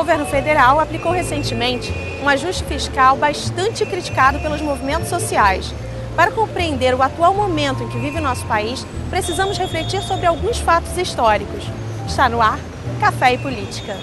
governo federal aplicou recentemente um ajuste fiscal bastante criticado pelos movimentos sociais. Para compreender o atual momento em que vive o nosso país, precisamos refletir sobre alguns fatos históricos. Está no ar Café e Política.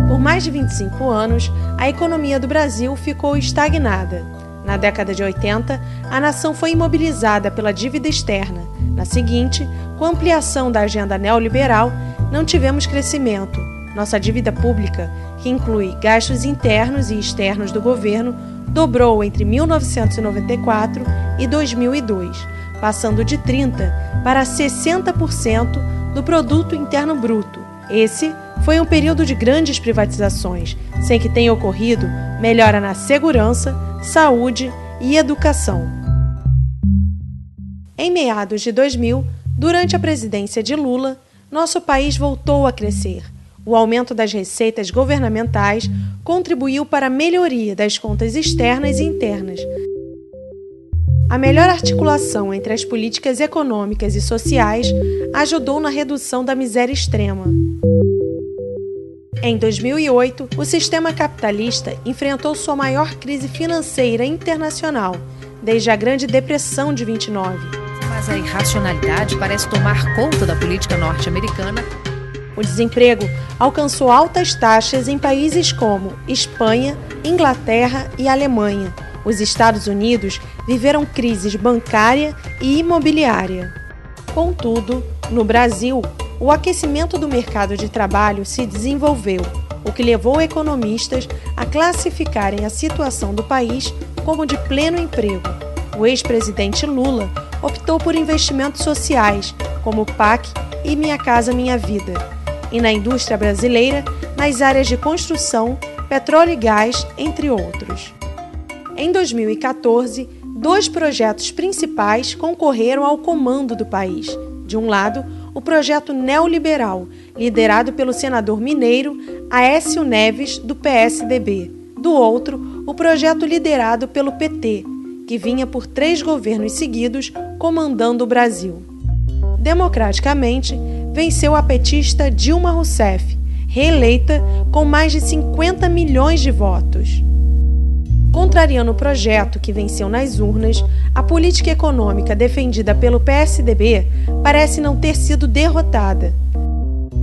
Por mais de 25 anos, a economia do Brasil ficou estagnada. Na década de 80, a nação foi imobilizada pela dívida externa. Na seguinte, com a ampliação da agenda neoliberal, não tivemos crescimento. Nossa dívida pública, que inclui gastos internos e externos do governo, dobrou entre 1994 e 2002, passando de 30% para 60% do produto interno bruto. Esse foi um período de grandes privatizações, sem que tenha ocorrido melhora na segurança, saúde e educação. Em meados de 2000, durante a presidência de Lula, nosso país voltou a crescer. O aumento das receitas governamentais contribuiu para a melhoria das contas externas e internas. A melhor articulação entre as políticas econômicas e sociais ajudou na redução da miséria extrema. Em 2008, o sistema capitalista enfrentou sua maior crise financeira internacional, desde a Grande Depressão de 29. Mas a irracionalidade parece tomar conta da política norte-americana. O desemprego alcançou altas taxas em países como Espanha, Inglaterra e Alemanha. Os Estados Unidos viveram crises bancária e imobiliária. Contudo, no Brasil, o aquecimento do mercado de trabalho se desenvolveu, o que levou economistas a classificarem a situação do país como de pleno emprego. O ex-presidente Lula optou por investimentos sociais, como o PAC e Minha Casa Minha Vida, e na indústria brasileira, nas áreas de construção, petróleo e gás, entre outros. Em 2014, 2 projetos principais concorreram ao comando do país. De um lado, o projeto neoliberal, liderado pelo senador mineiro Aécio Neves, do PSDB. Do outro, o projeto liderado pelo PT, que vinha por 3 governos seguidos comandando o Brasil. Democraticamente, venceu a petista Dilma Rousseff, reeleita com mais de 50 milhões de votos. Contrariando o projeto que venceu nas urnas, a política econômica defendida pelo PSDB parece não ter sido derrotada.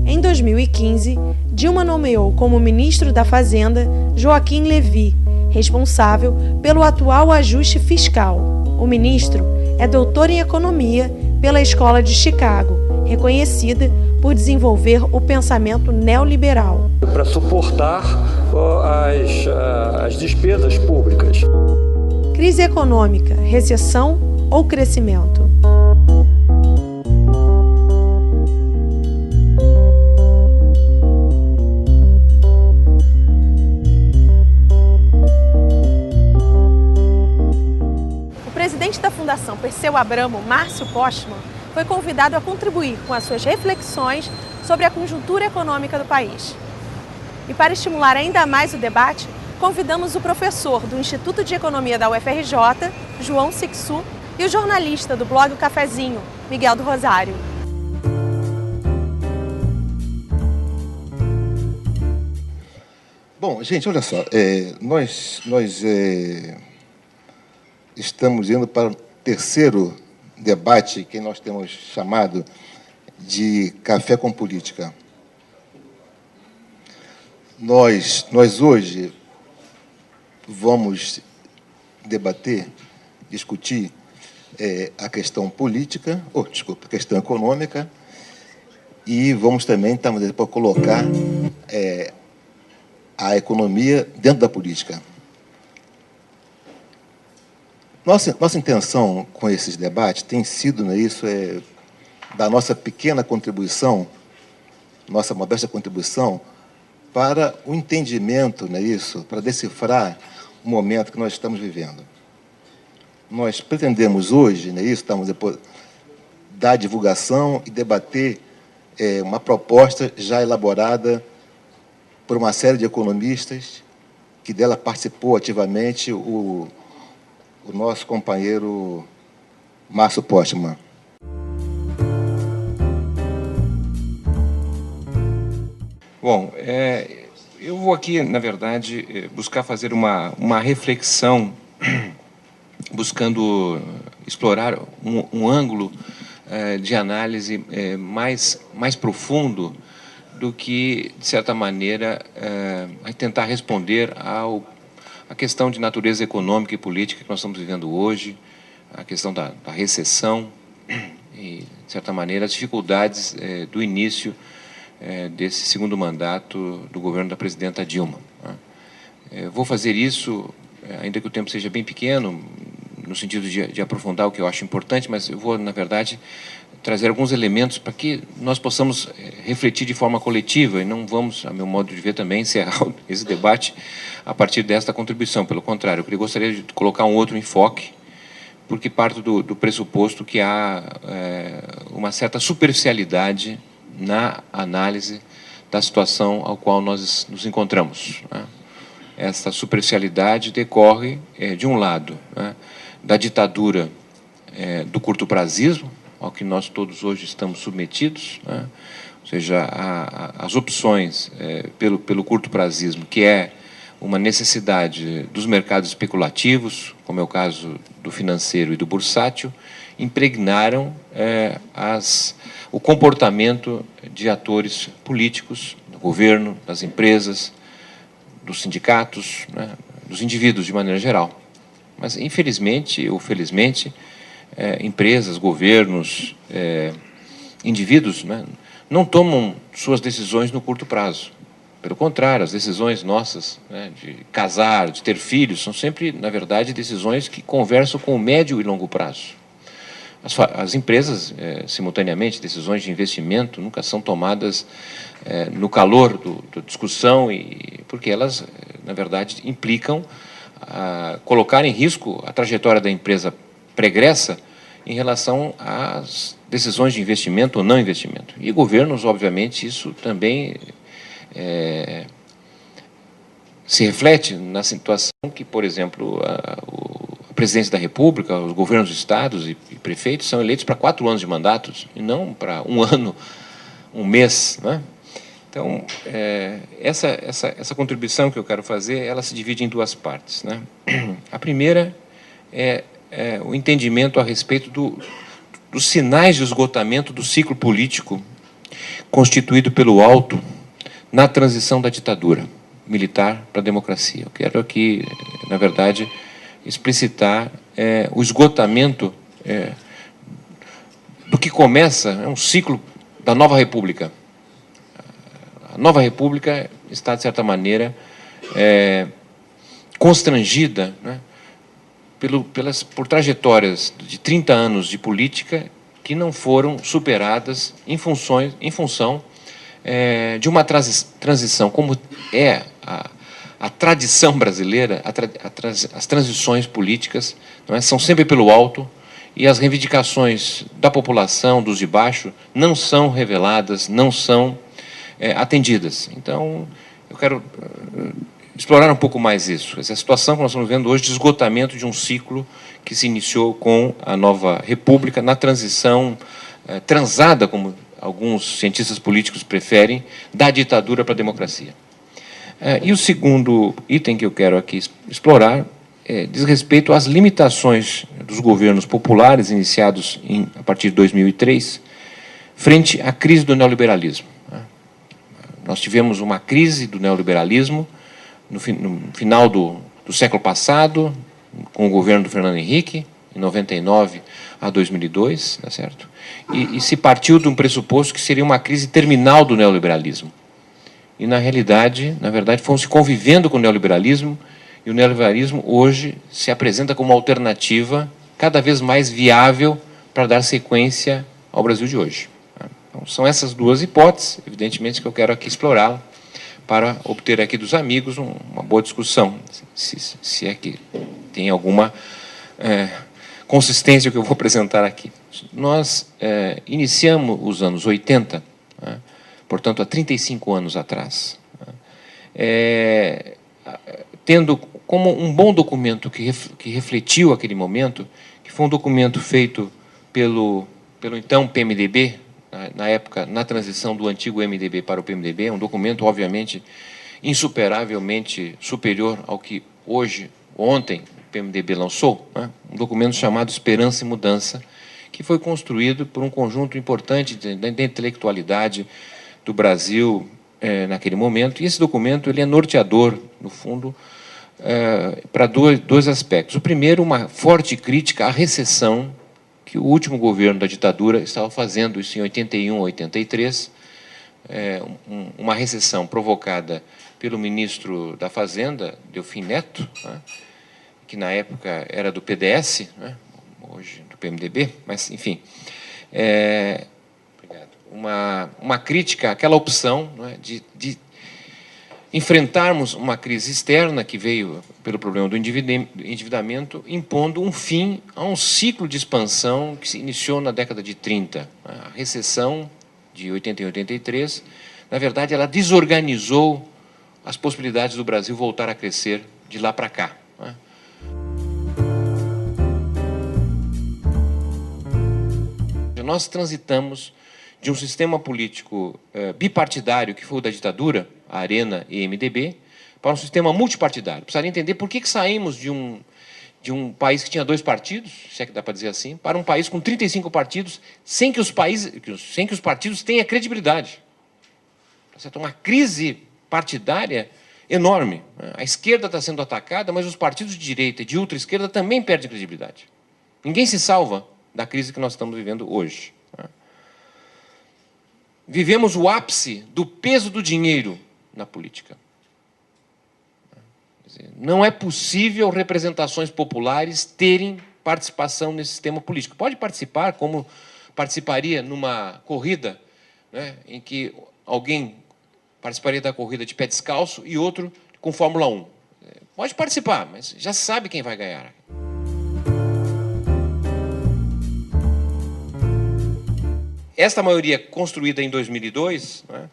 Em 2015, Dilma nomeou como ministro da Fazenda Joaquim Levy, responsável pelo atual ajuste fiscal. O ministro é doutor em economia pela Escola de Chicago, reconhecida por desenvolver o pensamento neoliberal. Para suportar as despesas públicas. Crise econômica, recessão ou crescimento? O presidente da Fundação Perseu Abramo, Márcio Postman, foi convidado a contribuir com as suas reflexões sobre a conjuntura econômica do país. E para estimular ainda mais o debate, convidamos o professor do Instituto de Economia da UFRJ, João Sixu, e o jornalista do blog O Cafezinho, Miguel do Rosário. Bom, gente, olha só, nós estamos indo para o terceiro debate que nós temos chamado de Café com Política. Nós hoje vamos debater, discutir a questão política, a questão econômica, e vamos também colocar a economia dentro da política. Nossa intenção com esses debates tem sido, da nossa pequena contribuição, nossa modesta contribuição, para o entendimento, para decifrar o momento que nós estamos vivendo. Nós pretendemos hoje, dar divulgação e debater uma proposta já elaborada por uma série de economistas, que dela participou ativamente o nosso companheiro Márcio Postman. Bom, eu vou aqui, na verdade, buscar fazer uma reflexão, buscando explorar um ângulo de análise mais profundo do que, de certa maneira, tentar responder à questão de natureza econômica e política que nós estamos vivendo hoje, a questão da recessão e, de certa maneira, as dificuldades do início desse segundo mandato do governo da presidenta Dilma. Vou fazer isso, ainda que o tempo seja bem pequeno, no sentido de aprofundar o que eu acho importante, mas eu vou, na verdade, trazer alguns elementos para que nós possamos refletir de forma coletiva e não vamos, a meu modo de ver também, encerrar esse debate a partir desta contribuição. Pelo contrário, eu gostaria de colocar um outro enfoque, porque parto do pressuposto que há uma certa superficialidade na análise da situação ao qual nós nos encontramos. Essa superficialidade decorre, de um lado, da ditadura do curto-prazismo, ao que nós todos hoje estamos submetidos, ou seja, as opções pelo curto-prazismo, que é uma necessidade dos mercados especulativos, como é o caso do financeiro e do bursátil, impregnaram o comportamento de atores políticos, do governo, das empresas, dos sindicatos, dos indivíduos de maneira geral. Mas, infelizmente ou felizmente, empresas, governos, indivíduos, não tomam suas decisões no curto prazo. Pelo contrário, as decisões nossas, de casar, de ter filhos, são sempre, na verdade, decisões que conversam com o médio e longo prazo. As empresas, simultaneamente, decisões de investimento nunca são tomadas no calor da discussão, porque elas, na verdade, implicam colocar em risco a trajetória da empresa pregressa em relação às decisões de investimento ou não investimento. E governos, obviamente, isso também se reflete na situação que, por exemplo, a presidência da República, os governos de estados e prefeitos são eleitos para 4 anos de mandatos e não para 1 ano, 1 mês, Então, essa contribuição que eu quero fazer, ela se divide em 2 partes, A primeira é o entendimento a respeito dos sinais de esgotamento do ciclo político constituído pelo alto na transição da ditadura militar para a democracia. Eu quero aqui, na verdade, explicitar o esgotamento do que começa um ciclo da nova república. A nova república está, de certa maneira, constrangida, por trajetórias de 30 anos de política que não foram superadas em função de uma transição, como é a tradição brasileira, as transições políticas são sempre pelo alto, e as reivindicações da população, dos de baixo, não são reveladas, não são atendidas. Então, eu quero explorar um pouco mais isso, essa situação que nós estamos vendo hoje de esgotamento de um ciclo que se iniciou com a nova república, na transição transada, como alguns cientistas políticos preferem, da ditadura para a democracia. E o segundo item que eu quero aqui explorar diz respeito às limitações dos governos populares iniciados a partir de 2003, frente à crise do neoliberalismo. Nós tivemos uma crise do neoliberalismo no final do século passado, com o governo do Fernando Henrique, em 99 a 2002, tá certo? E se partiu de um pressuposto que seria uma crise terminal do neoliberalismo. E, na realidade, fomos convivendo com o neoliberalismo, e o neoliberalismo hoje se apresenta como uma alternativa cada vez mais viável para dar sequência ao Brasil de hoje. Então, são essas 2 hipóteses, evidentemente, que eu quero aqui explorar para obter aqui dos amigos uma boa discussão, se é que tem alguma consistência que eu vou apresentar aqui. Nós iniciamos os anos 80, portanto, há 35 anos atrás, tendo como um bom documento que refletiu aquele momento, que foi um documento feito pelo então PMDB, na época, na transição do antigo MDB para o PMDB, um documento, obviamente, insuperavelmente superior ao que ontem, o PMDB lançou, né? Um documento chamado Esperança e Mudança, que foi construído por um conjunto importante da intelectualidade do Brasil naquele momento, e esse documento ele é norteador, no fundo, para dois aspectos. O primeiro, uma forte crítica à recessão que o último governo da ditadura estava fazendo, isso em 81, 83, uma recessão provocada pelo ministro da Fazenda, Delfim Neto, né, que na época era do PDS, né, hoje do PMDB, mas, enfim, uma crítica àquela opção, né, de enfrentarmos uma crise externa que veio pelo problema do endividamento, impondo um fim a um ciclo de expansão que se iniciou na década de 30. A recessão de 80 e 83, na verdade, ela desorganizou as possibilidades do Brasil voltar a crescer de lá para cá. Nós transitamos de um sistema político bipartidário, que foi o da ditadura, a Arena e MDB, para um sistema multipartidário. Precisaria entender por que saímos de um país que tinha 2 partidos, se é que dá para dizer assim, para um país com 35 partidos, sem que os partidos tenham credibilidade. Uma crise partidária enorme. A esquerda está sendo atacada, mas os partidos de direita e de ultra-esquerda também perdem credibilidade. Ninguém se salva da crise que nós estamos vivendo hoje. Vivemos o ápice do peso do dinheiro na política. Não é possível representações populares terem participação nesse sistema político. Pode participar, como participaria numa corrida, né, em que alguém participaria da corrida de pé descalço e outro com Fórmula 1. Pode participar, mas já sabe quem vai ganhar. Esta maioria construída em 2002, né,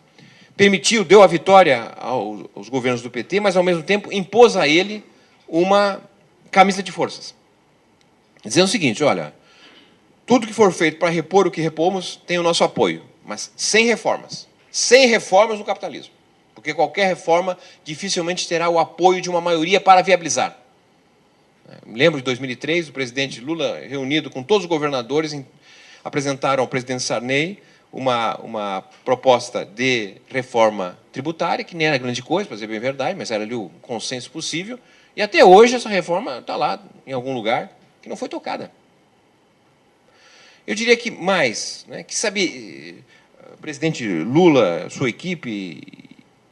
deu a vitória aos governos do PT, mas, ao mesmo tempo, impôs a ele uma camisa de forças. Dizendo o seguinte, olha, tudo que for feito para repor o que repomos tem o nosso apoio, mas sem reformas. Sem reformas no capitalismo. Porque qualquer reforma dificilmente terá o apoio de uma maioria para viabilizar. Me lembro de 2003, o presidente Lula, reunido com todos os governadores, apresentaram ao presidente Sarney uma proposta de reforma tributária, que nem era grande coisa, para dizer bem a verdade, mas era ali o consenso possível, e até hoje essa reforma está lá, em algum lugar, que não foi tocada. Eu diria que mais, né, que o presidente Lula, sua equipe,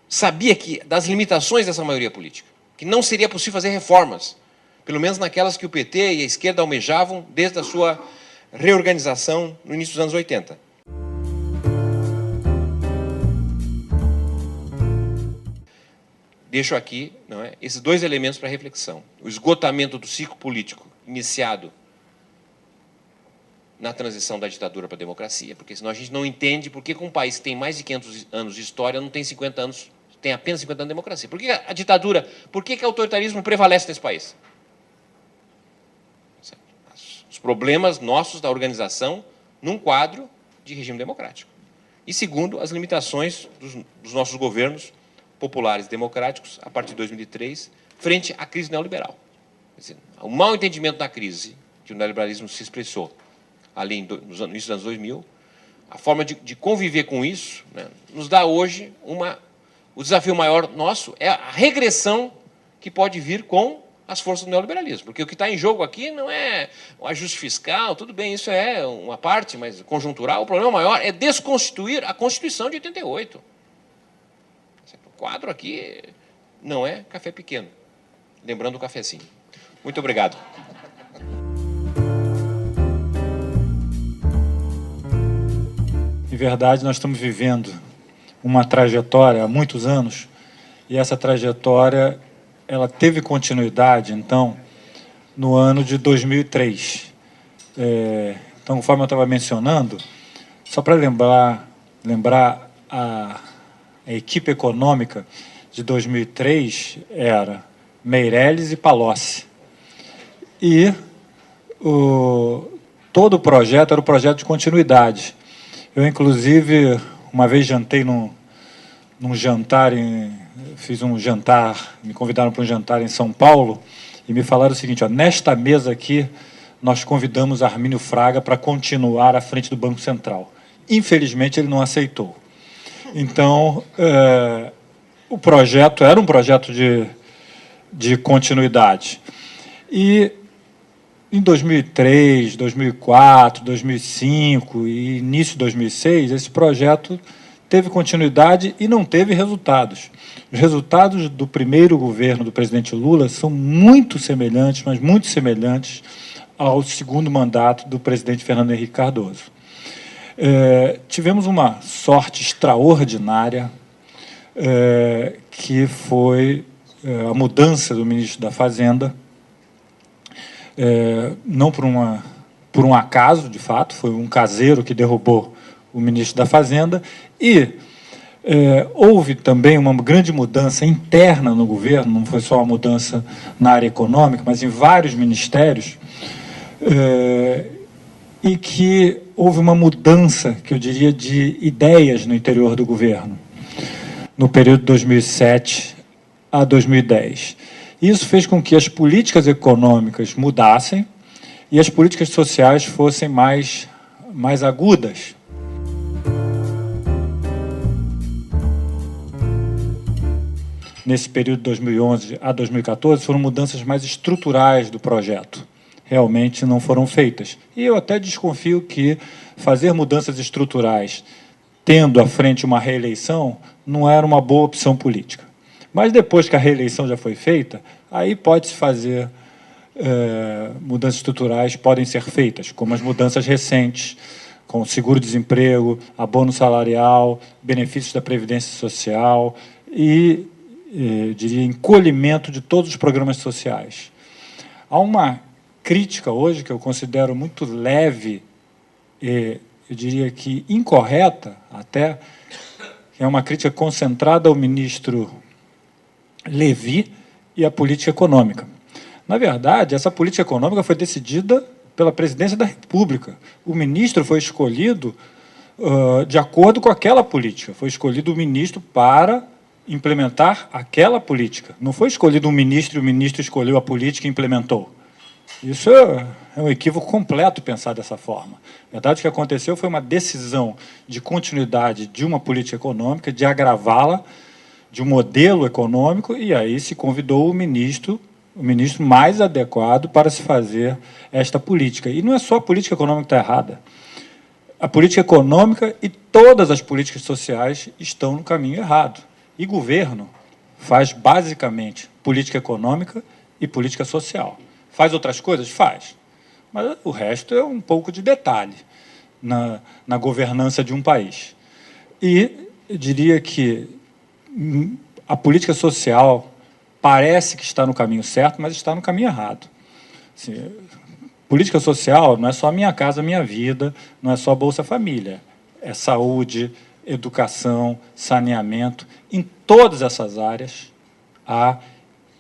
sabia das limitações dessa maioria política, que não seria possível fazer reformas, pelo menos naquelas que o PT e a esquerda almejavam desde a sua reorganização no início dos anos 80. Deixo aqui, não é, esses 2 elementos para reflexão. O esgotamento do ciclo político iniciado na transição da ditadura para a democracia, porque senão a gente não entende por que um país que tem mais de 500 anos de história não tem 50 anos, tem apenas 50 anos de democracia. Por que a ditadura, por que o autoritarismo prevalece nesse país? Os problemas nossos da organização num quadro de regime democrático. E, segundo, as limitações dos nossos governos populares democráticos, a partir de 2003, frente à crise neoliberal. Quer dizer, o mau entendimento da crise que o neoliberalismo se expressou ali nos inícios dos anos 2000, a forma de conviver com isso, né, nos dá hoje o desafio maior nosso é a regressão que pode vir com as forças do neoliberalismo. Porque o que está em jogo aqui não é o ajuste fiscal, tudo bem, isso é uma parte, mas conjuntural. O problema maior é desconstituir a Constituição de 88. O quadro aqui não é café pequeno. Lembrando o cafezinho. Muito obrigado. Em verdade, nós estamos vivendo uma trajetória há muitos anos, e essa trajetória ela teve continuidade, então, no ano de 2003. Então, conforme eu estava mencionando, só para lembrar a equipe econômica de 2003 era Meirelles e Palocci. E todo o projeto era o projeto de continuidade. Eu, inclusive, uma vez jantei num jantar, fiz um jantar, me convidaram para um jantar em São Paulo, e me falaram o seguinte, ó, nesta mesa aqui, nós convidamos Armínio Fraga para continuar à frente do Banco Central. Infelizmente, ele não aceitou. Então, o projeto era um projeto de continuidade. E em 2003, 2004, 2005 e início de 2006, esse projeto teve continuidade e não teve resultados. Os resultados do primeiro governo do presidente Lula são muito semelhantes, mas muito semelhantes ao segundo mandato do presidente Fernando Henrique Cardoso. Tivemos uma sorte extraordinária, que foi a mudança do ministro da Fazenda, não por um acaso, de fato, foi um caseiro que derrubou o ministro da Fazenda, e houve também uma grande mudança interna no governo, não foi só uma mudança na área econômica, mas em vários ministérios, e que houve uma mudança, que eu diria, de ideias no interior do governo, no período de 2007 a 2010. Isso fez com que as políticas econômicas mudassem e as políticas sociais fossem mais agudas. Nesse período de 2011 a 2014, foram mudanças mais estruturais do projeto. Realmente não foram feitas. E eu até desconfio que fazer mudanças estruturais, tendo à frente uma reeleição, não era uma boa opção política. Mas depois que a reeleição já foi feita, aí pode-se fazer, mudanças estruturais podem ser feitas, como as mudanças recentes, com seguro-desemprego, abono salarial, benefícios da Previdência Social e, diria, encolhimento de todos os programas sociais. Há uma crítica hoje, que eu considero muito leve, eu diria que incorreta até, que é uma crítica concentrada ao ministro Levi e à política econômica. Na verdade, essa política econômica foi decidida pela Presidência da República. O ministro foi escolhido de acordo com aquela política. Foi escolhido o ministro para implementar aquela política. Não foi escolhido um ministro e o ministro escolheu a política e implementou. Isso é um equívoco completo pensar dessa forma. Na verdade, o que aconteceu foi uma decisão de continuidade de uma política econômica, de agravá-la, de um modelo econômico, e aí se convidou o ministro mais adequado para se fazer esta política. E não é só a política econômica que está errada. A política econômica e todas as políticas sociais estão no caminho errado. E governo faz, basicamente, política econômica e política social. Faz outras coisas? Faz. Mas o resto é um pouco de detalhe na governança de um país. E eu diria que a política social parece que está no caminho certo, mas está no caminho errado. Assim, política social não é só Minha Casa Minha Vida, não é só Bolsa Família. É saúde, educação, saneamento. Em todas essas áreas há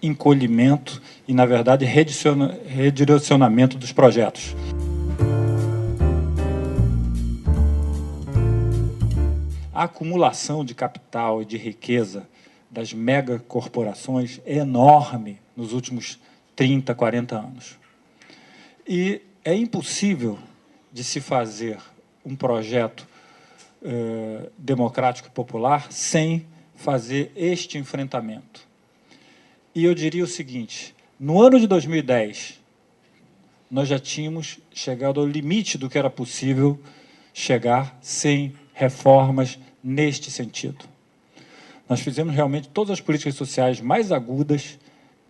encolhimento e, na verdade, redirecionamento dos projetos. A acumulação de capital e de riqueza das megacorporações é enorme nos últimos 30, 40 anos. E é impossível de se fazer um projeto democrático e popular sem fazer este enfrentamento. E eu diria o seguinte, no ano de 2010, nós já tínhamos chegado ao limite do que era possível chegar sem reformas neste sentido. Nós fizemos realmente todas as políticas sociais mais agudas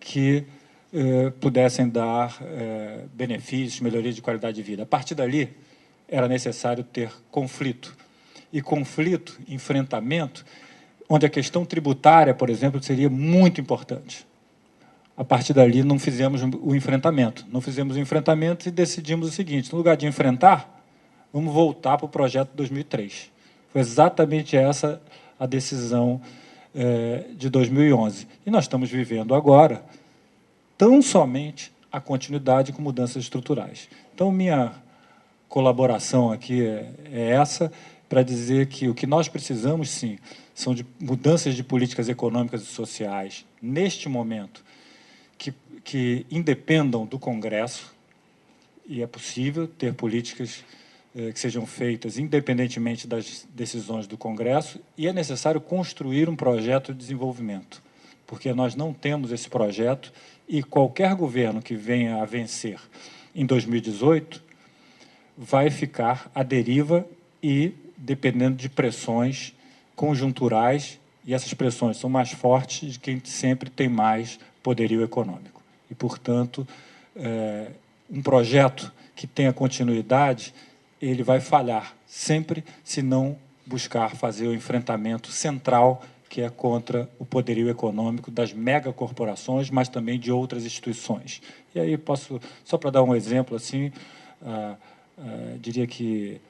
que pudessem dar benefícios, melhoria de qualidade de vida. A partir dali, era necessário ter conflito. E conflito, enfrentamento, onde a questão tributária, por exemplo, seria muito importante. A partir dali, não fizemos o enfrentamento. Não fizemos o enfrentamento e decidimos o seguinte, no lugar de enfrentar, vamos voltar para o projeto de 2003. Foi exatamente essa a decisão de 2011. E nós estamos vivendo agora tão somente a continuidade com mudanças estruturais. Então, minha colaboração aqui é essa. para dizer que o que nós precisamos, sim, são de mudanças de políticas econômicas e sociais, neste momento, que independam do Congresso, e é possível ter políticas que sejam feitas independentemente das decisões do Congresso, e é necessário construir um projeto de desenvolvimento, porque nós não temos esse projeto, e qualquer governo que venha a vencer em 2018 vai ficar à deriva e dependendo de pressões conjunturais, e essas pressões são mais fortes de quem sempre tem mais poderio econômico. E, portanto, um projeto que tenha continuidade, ele vai falhar sempre se não buscar fazer o enfrentamento central, que é contra o poderio econômico das megacorporações, mas também de outras instituições. E aí posso, só para dar um exemplo, assim, diria que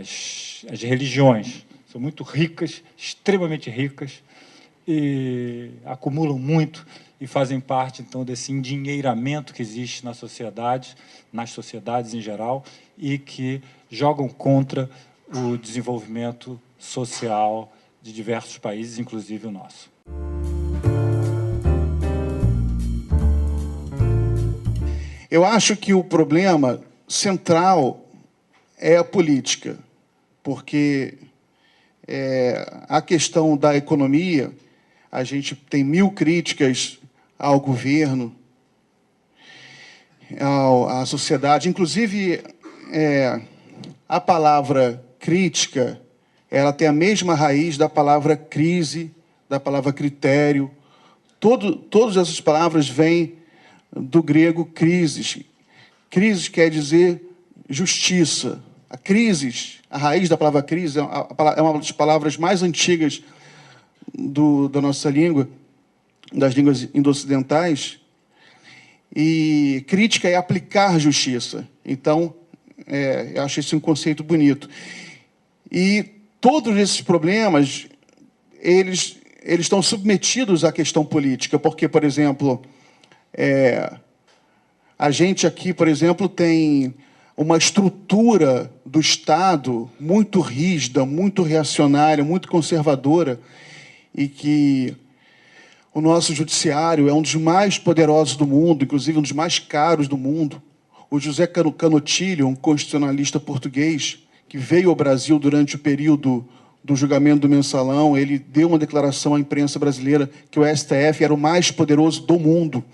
as religiões são muito ricas, extremamente ricas, e acumulam muito e fazem parte, então, desse endinheiramento que existe na sociedade, nas sociedades em geral, e que jogam contra o desenvolvimento social de diversos países, inclusive o nosso. Eu acho que o problema central é a política, porque a questão da economia, a gente tem 1000 críticas ao governo, à sociedade. Inclusive, a palavra crítica, ela tem a mesma raiz da palavra crise, da palavra critério. Todas essas palavras vêm do grego crisis. Crisis quer dizer justiça. A crisis, a raiz da palavra crise, é uma das palavras mais antigas da nossa língua, das línguas indo-ocidentais. E crítica é aplicar justiça. Então, eu acho esse um conceito bonito. E todos esses problemas, eles estão submetidos à questão política, porque, por exemplo, a gente aqui, por exemplo, tem uma estrutura do Estado muito rígida, muito reacionária, muito conservadora, e que o nosso judiciário é um dos mais poderosos do mundo, inclusive um dos mais caros do mundo. O José Canotilho, um constitucionalista português, que veio ao Brasil durante o período do julgamento do Mensalão, ele deu uma declaração à imprensa brasileira que o STF era o mais poderoso do mundo.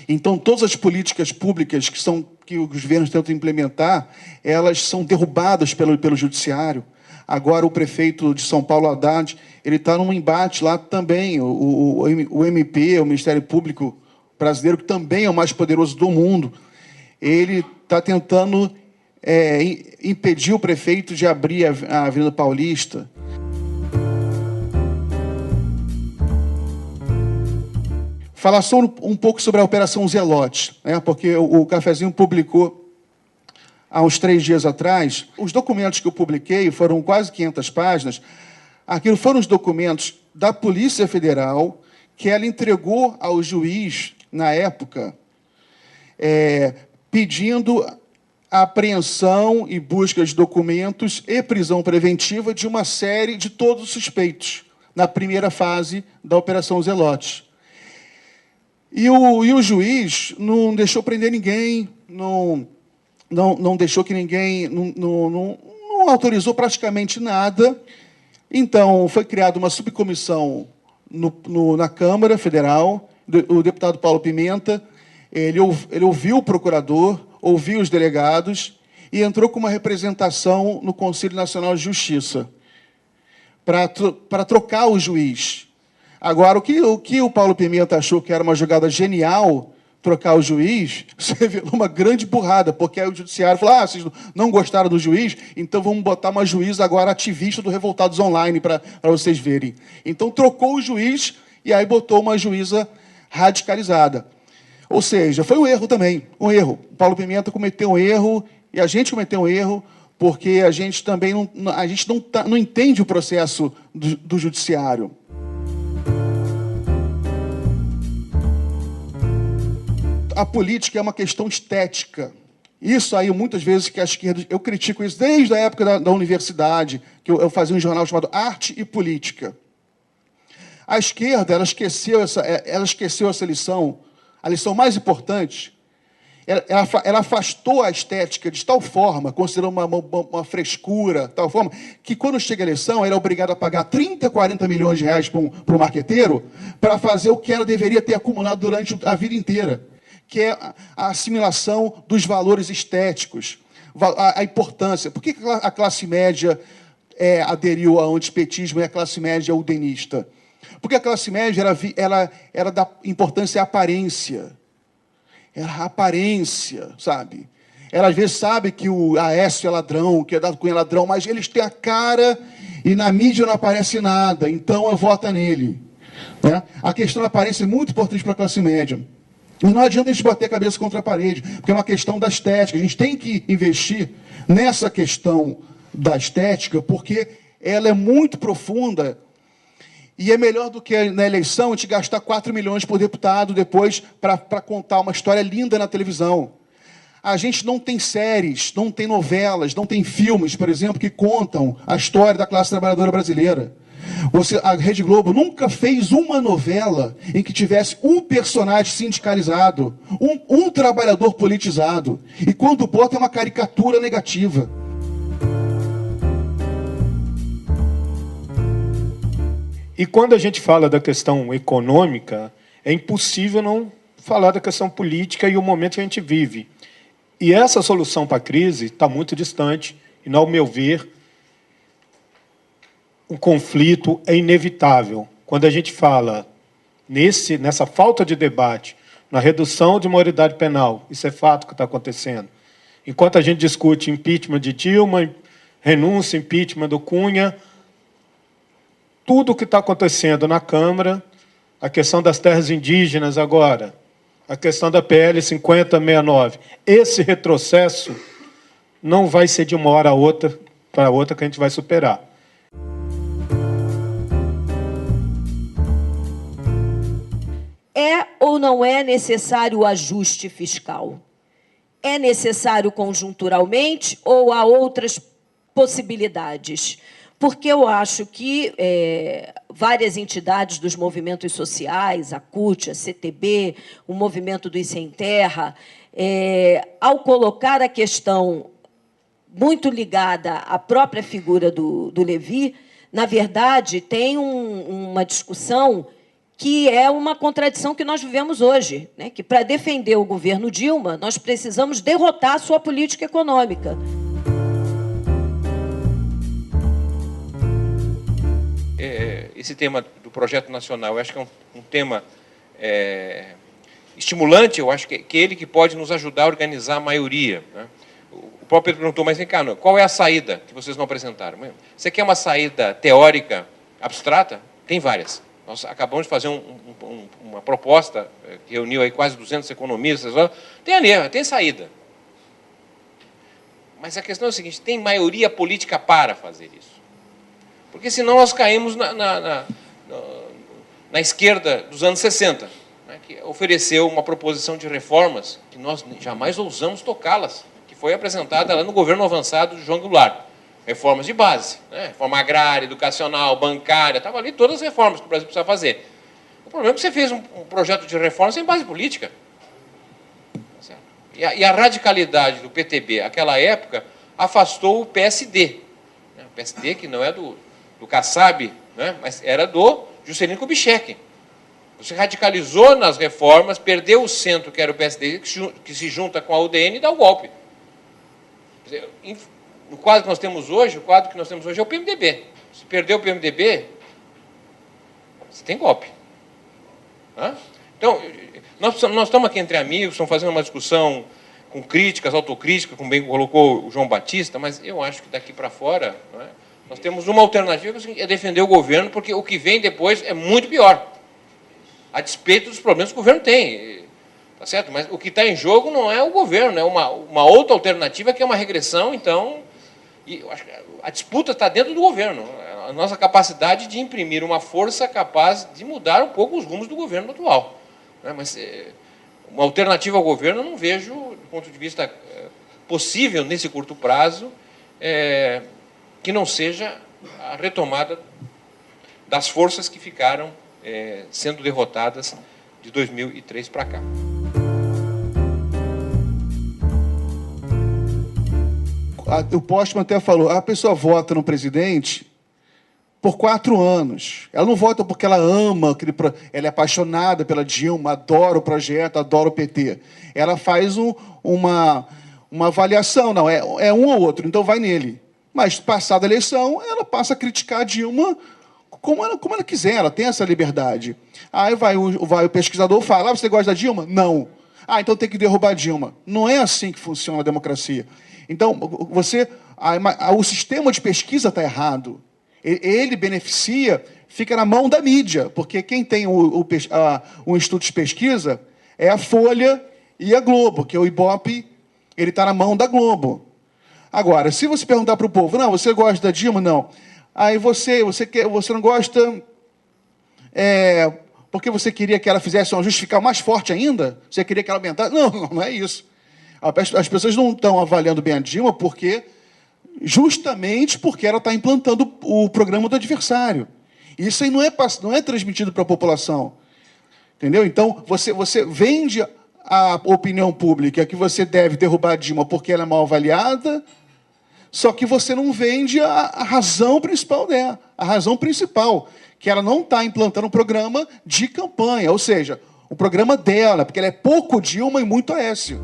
Então, todas as políticas públicas que os governos tentam implementar, elas são derrubadas pelo judiciário. Agora, o prefeito de São Paulo, Haddad, ele está num embate lá também. O MP, o Ministério Público brasileiro, que também é o mais poderoso do mundo, ele está tentando impedir o prefeito de abrir a Avenida Paulista. Falar só um pouco sobre a Operação Zelote, porque o Cafezinho publicou, há uns 3 dias atrás, os documentos que eu publiquei, foram quase 500 páginas, aquilo foram os documentos da Polícia Federal, que ela entregou ao juiz, na época, pedindo a apreensão e busca de documentos e prisão preventiva de uma série de todos os suspeitos, na primeira fase da Operação Zelote. E o juiz não deixou prender ninguém, não deixou que ninguém, não autorizou praticamente nada. Então, foi criada uma subcomissão na Câmara Federal, o deputado Paulo Pimenta, ele ouviu o procurador, ouviu os delegados e entrou com uma representação no Conselho Nacional de Justiça para trocar o juiz. Agora, o que o Paulo Pimenta achou que era uma jogada genial, trocar o juiz, se revelou uma grande burrada, porque aí o judiciário falou, vocês não gostaram do juiz, então vamos botar uma juíza agora ativista do Revoltados Online para vocês verem. Então, trocou o juiz e aí botou uma juíza radicalizada. Ou seja, foi um erro também, um erro. O Paulo Pimenta cometeu um erro e a gente cometeu um erro porque a gente também não entende o processo do judiciário. A política é uma questão estética. Isso aí, muitas vezes, que a esquerda... Eu critico isso desde a época da universidade, que eu fazia um jornal chamado Arte e Política. A esquerda, ela esqueceu essa lição, a lição mais importante. Ela afastou a estética de tal forma, considerou uma frescura, tal forma, que quando chega a eleição, ela é obrigada a pagar 30, 40 milhões de reais para um marqueteiro para fazer o que ela deveria ter acumulado durante a vida inteira, que é a assimilação dos valores estéticos, a importância. Por que a classe média aderiu ao antipetismo e a classe média ao udenista? Porque a classe média era da importância à aparência. Era a aparência, sabe? Ela às vezes sabe que o Aécio é ladrão, que é dado Cunha é ladrão, mas eles têm a cara e na mídia não aparece nada, então eu voto nele. Né? A questão da aparência é muito importante para a classe média. E não adianta a gente bater a cabeça contra a parede, porque é uma questão da estética. A gente tem que investir nessa questão da estética, porque ela é muito profunda. E é melhor do que na eleição a gente gastar 4 milhões por deputado depois para contar uma história linda na televisão. A gente não tem séries, não tem novelas, não tem filmes, por exemplo, que contam a história da classe trabalhadora brasileira. A Rede Globo nunca fez uma novela em que tivesse um personagem sindicalizado, um trabalhador politizado. E quando bota é uma caricatura negativa. E quando a gente fala da questão econômica, é impossível não falar da questão política e o momento que a gente vive. E essa solução para a crise está muito distante, e, ao meu ver, o conflito é inevitável. Quando a gente fala nessa falta de debate, na redução de maioridade penal, isso é fato que está acontecendo. Enquanto a gente discute impeachment de Dilma, renúncia, impeachment do Cunha, tudo o que está acontecendo na Câmara, a questão das terras indígenas agora, a questão da PL 5069, esse retrocesso não vai ser de uma hora para outra que a gente vai superar. É ou não é necessário o ajuste fiscal? É necessário conjunturalmente ou há outras possibilidades? Porque eu acho que várias entidades dos movimentos sociais, a CUT, a CTB, o movimento dos Sem Terra, ao colocar a questão muito ligada à própria figura do Levi, na verdade, tem uma discussão que é uma contradição que nós vivemos hoje, né? Que, para defender o governo Dilma, nós precisamos derrotar a sua política econômica. Esse tema do projeto nacional, eu acho que é um tema estimulante, eu acho que é ele que pode nos ajudar a organizar a maioria. Né? O próprio Pedro perguntou, mas vem cá, qual é a saída que vocês não apresentaram? Você quer uma saída teórica, abstrata? Tem várias. Nós acabamos de fazer uma proposta que reuniu aí quase 200 economistas. Tem saída. Mas a questão é a seguinte, tem maioria política para fazer isso? Porque senão nós caímos na esquerda dos anos 60, né, que ofereceu uma proposição de reformas que nós jamais ousamos tocá-las, que foi apresentada lá no governo avançado de João Goulart. Reformas de base, né, reforma agrária, educacional, bancária, estavam ali todas as reformas que o Brasil precisava fazer. O problema é que você fez um projeto de reforma sem base política. Certo? E a radicalidade do PTB, naquela época, afastou o PSD. Né, o PSD que não é do Kassab, né, mas era do Juscelino Kubitschek. Você radicalizou nas reformas, perdeu o centro, que era o PSD, que se junta com a UDN e dá o golpe. No quadro que nós temos hoje, é o PMDB. Se perder o PMDB, você tem golpe. Hã? Então, nós estamos aqui entre amigos, estamos fazendo uma discussão com críticas, autocríticas, como bem colocou o João Batista, mas eu acho que daqui para fora, não é? Nós temos uma alternativa, que é defender o governo, porque o que vem depois é muito pior. A despeito dos problemas que o governo tem. Tá certo? Mas o que está em jogo não é o governo, é uma outra alternativa que é uma regressão, então. E eu acho que a disputa está dentro do governo. A nossa capacidade de imprimir uma força capaz de mudar um pouco os rumos do governo atual. Mas uma alternativa ao governo eu não vejo, do ponto de vista possível, nesse curto prazo, que não seja a retomada das forças que ficaram sendo derrotadas de 2003 para cá. O Postman até falou, a pessoa vota no presidente por 4 anos. Ela não vota porque ela ama, ela é apaixonada pela Dilma, adora o projeto, adora o PT. Ela faz uma avaliação, não, é um ou outro, então vai nele. Mas, passada a eleição, ela passa a criticar a Dilma como ela quiser, ela tem essa liberdade. Aí vai o pesquisador e fala, você gosta da Dilma? Não. Então tem que derrubar a Dilma. Não é assim que funciona a democracia. Então, o sistema de pesquisa está errado. Ele beneficia, fica na mão da mídia, porque quem tem o Instituto de Pesquisa é a Folha e a Globo, que é o Ibope, ele está na mão da Globo. Agora, se você perguntar para o povo, não, você gosta da Dilma? Não. Aí você não gosta porque você queria que ela fizesse um ajuste fiscal mais forte ainda? Você queria que ela aumentasse? Não é isso. As pessoas não estão avaliando bem a Dilma justamente porque ela está implantando o programa do adversário. Isso aí não é transmitido para a população. Entendeu? Então, você vende a opinião pública que você deve derrubar a Dilma porque ela é mal avaliada, só que você não vende a razão principal dela. A razão principal, que ela não está implantando um programa de campanha, ou seja, o programa dela, porque ela é pouco Dilma e muito Aécio.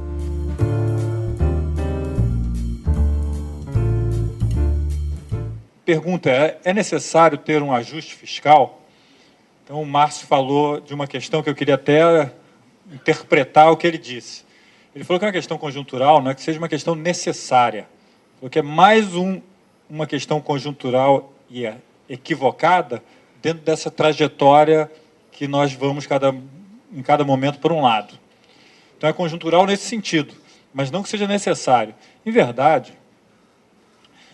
Pergunta é necessário ter um ajuste fiscal? Então, o Márcio falou de uma questão que eu queria até interpretar o que ele disse. Ele falou que é uma questão conjuntural, não é que seja uma questão necessária. Ele falou que é mais uma questão conjuntural e equivocada dentro dessa trajetória que nós vamos em cada momento por um lado. Então, é conjuntural nesse sentido, mas não que seja necessário. Em verdade,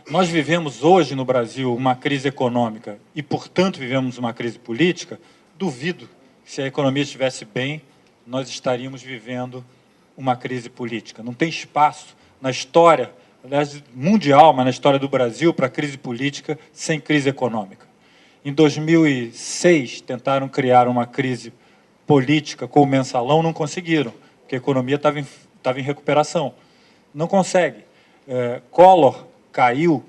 nós vivemos hoje no Brasil uma crise econômica e, portanto, vivemos uma crise política. Duvido que, se a economia estivesse bem, nós estaríamos vivendo uma crise política. Não tem espaço na história, aliás, mundial, mas na história do Brasil, para crise política sem crise econômica. Em 2006, tentaram criar uma crise política com o mensalão, não conseguiram, porque a economia estava em recuperação. Não consegue. Collor caiu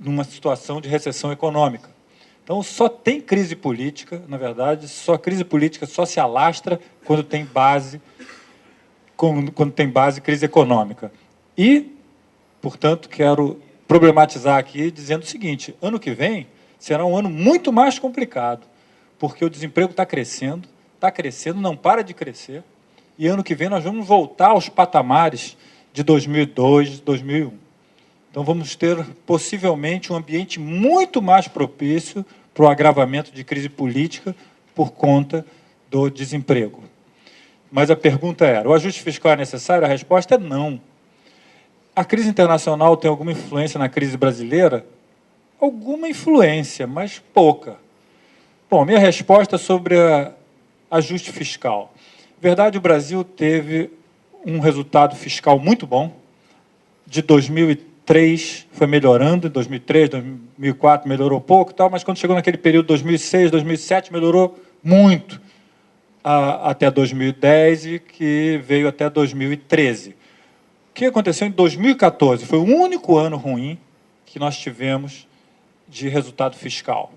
numa situação de recessão econômica. Então, só tem crise política, na verdade, a crise política só se alastra quando tem base crise econômica. E, portanto, quero problematizar aqui dizendo o seguinte, ano que vem será um ano muito mais complicado, porque o desemprego está crescendo, não para de crescer, e ano que vem nós vamos voltar aos patamares de 2002, 2001. Então, vamos ter, possivelmente, um ambiente muito mais propício para o agravamento de crise política por conta do desemprego. Mas a pergunta era, o ajuste fiscal é necessário? A resposta é não. A crise internacional tem alguma influência na crise brasileira? Alguma influência, mas pouca. Bom, minha resposta sobre ajuste fiscal. Na verdade, o Brasil teve um resultado fiscal muito bom. De 2003 foi melhorando, em 2003, 2004 melhorou pouco, mas quando chegou naquele período 2006, 2007, melhorou muito até 2010 e que veio até 2013. O que aconteceu em 2014? Foi o único ano ruim que nós tivemos de resultado fiscal.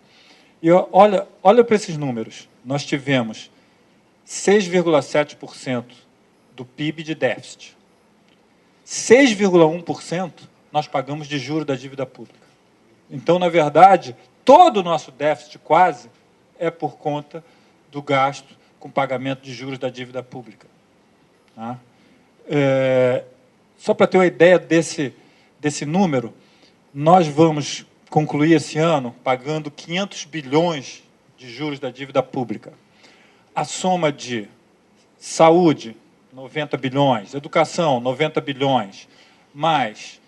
E olha para esses números. Nós tivemos 6,7% do PIB de déficit. 6,1% nós pagamos de juros da dívida pública. Então, na verdade, todo o nosso déficit quase é por conta do gasto com pagamento de juros da dívida pública. Tá? Só para ter uma ideia desse número, nós vamos concluir esse ano pagando 500 bilhões de juros da dívida pública. A soma de saúde, 90 bilhões, educação, 90 bilhões, mais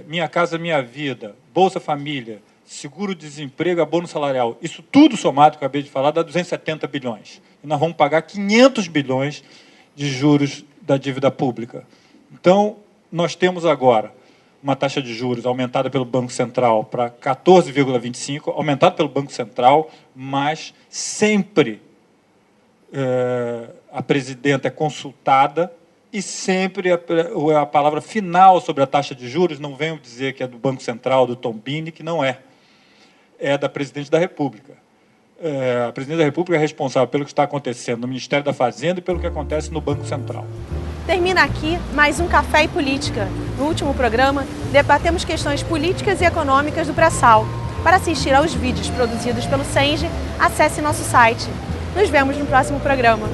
Minha Casa Minha Vida, Bolsa Família, seguro-desemprego, abono salarial, isso tudo somado, que eu acabei de falar, dá 270 bilhões. E nós vamos pagar 500 bilhões de juros da dívida pública. Então, nós temos agora uma taxa de juros aumentada pelo Banco Central para 14,25%, aumentada pelo Banco Central, mas sempre a presidenta é consultada e sempre a palavra final sobre a taxa de juros, não venho dizer que é do Banco Central, do Tombini, que não é. É da Presidente da República. A Presidente da República é responsável pelo que está acontecendo no Ministério da Fazenda e pelo que acontece no Banco Central. Termina aqui mais um Café e Política. No último programa, debatemos questões políticas e econômicas do pré-sal. Para assistir aos vídeos produzidos pelo Senge, acesse nosso site. Nos vemos no próximo programa.